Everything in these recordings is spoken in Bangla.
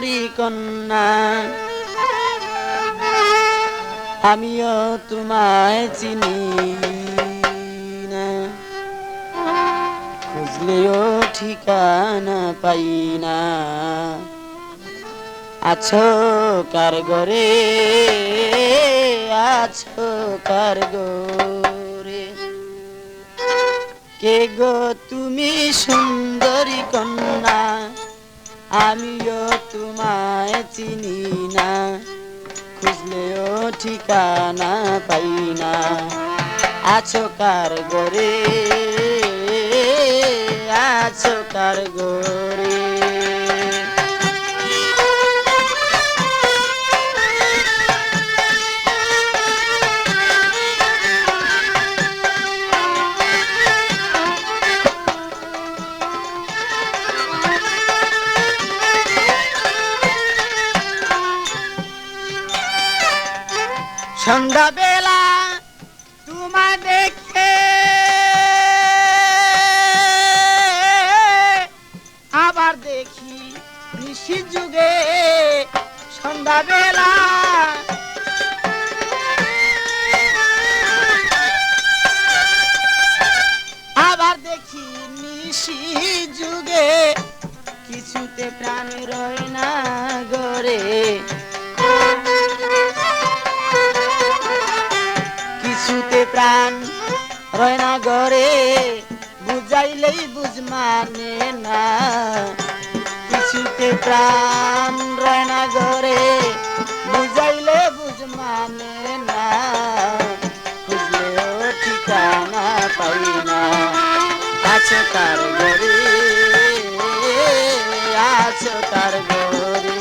সুন্দরী কন্যা আমিও তোমায় চিনি না, খুঁজলেও ঠিকানা পাই না। আছো কার ঘরে, আছো কার ঘরে, কে গো তুমি সুন্দরী কন্যা আমিও তোমায় চিনি না, খুঁজলেও ঠিকানা পাই না। আছো কার ঘরে, আছো কার ঘরে। সন্ধ্যাবেলা তোমায় দেখে আবার দেখি ঋষি যুগে। সন্ধ্যাবেলা আবার দেখি নিশি যুগে, কিছুতে প্রাণ রয় না গরে, কিছুতে প্রাণ রয় না ঘরে, বুঝাইলেই বুঝ মানে না। কিছুতে প্রাণ রয় না ঘরে, বুঝাইলে বুঝ মানে না, খুঁজলেও ঠিকানা পাই না। আছো কার ঘরে, আছো কার ঘরে,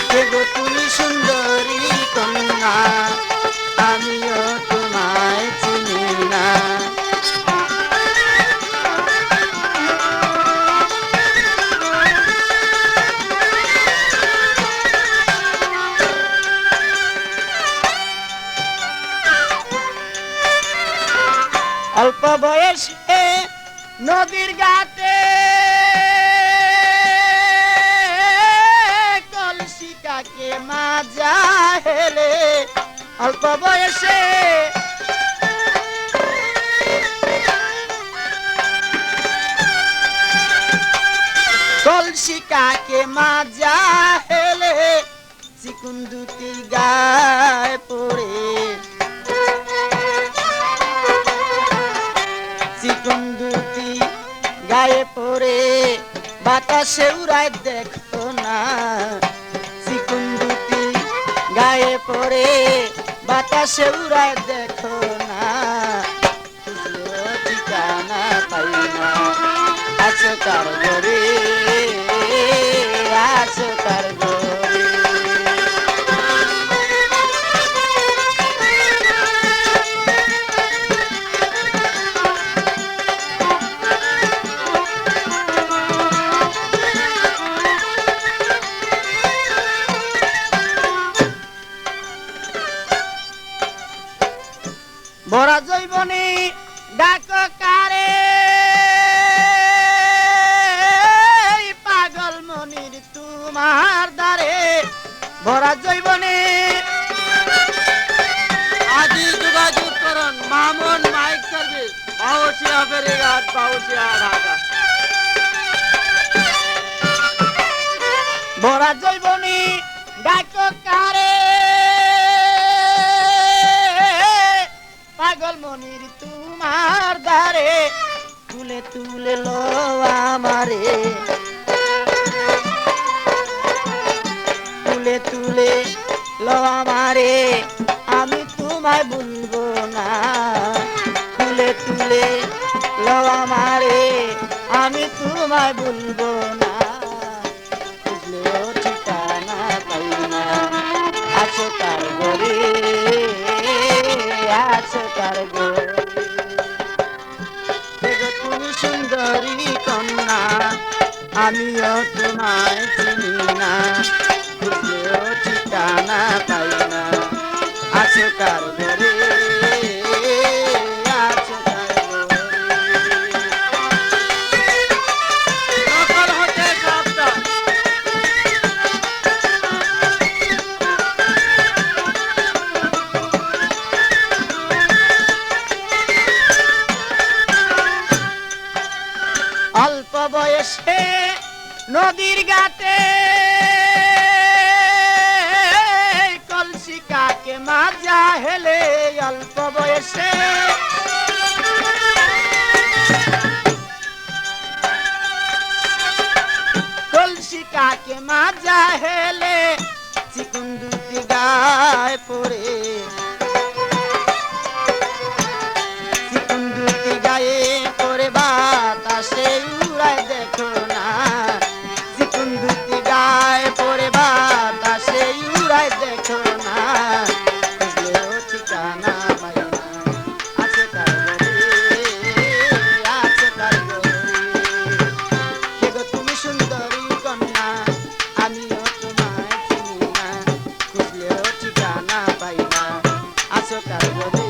কে গো তুমি সুন্দরী কন্যা আমিও তোমায় চিনি না। অল্প বয়সে নদীর ঘাটে কলসিকাকে মাজা হেলে, অল্প বয়সে কলসিকাকে মাজা হেলে, চিকুন দুটি গায়ে পড়ে, চিকুন দুটি গায়ে পড়ে বাতাসে উড়ায় দেখো না। চিকুন দুটি গায়ে পড়ে বাতাসে উড়ায় দেখো না, খুঁজলেও ঠিকানা পাই না। আছো কার ঘরে, আছো কার ঘরে, ভরা জৈবনে ডাক কারে, পাগল মনির তোমার দ্বারে। ভরা জৈবনে আদি যোগাযোগ করুন মামুন মাইক সার্ভিস, বাউসিয়া ফেরিঘাট, বাউসিয়া ঢাকা। ভরা জৈবনে ডাক কারে, পাগল মনির তোমার দ্বারে, তুলে তুলে লো আমারে, তুলে তুলে লো আমারে, আমি তোমায় ভুলবো না। তুলে তুলে লো আমারে, আমি তোমায় ভুলবো না, খুঁজলেও ঠিকানা পাই না। আছো কার ঘরে, আছো কার ঘরে, তুমি সুন্দরী কন্যা আমিও তোমায় চিনি না, খুঁজলেও ঠিকানা পাই না। আছো কার ঘরে, আছো কার ঘরে। নদীর ঘাটে কলসি কাকে মাজা হেলে অল্প বয়সে কলসি কাকে মাজা হেলে চিকুন দুটি গায়ে পড়ে চিকুন দুটি গায়ে পড়ে বাতাসে উড়ায় দেখো না চিকুন দুটি গায়ে পড়ে বাতাসে উড়ায় দেখো না খুঁজলেও ঠিকানা পাই না আছে কার ঘরে আছে কার ঘরে কে গো তুমি সুন্দরী কন্যা আমিও তোমায় চিনি না খুঁজলেও ঠিকানা পাই না আছো কার ঘরে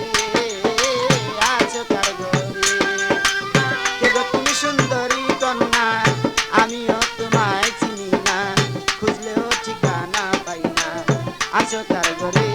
আছো কার ঘরে কে গো তুমি সুন্দরী কন্যা আমিও তোমায় চিনি না খুঁজলেও ঠিকানা পাই না আছো কার ঘরে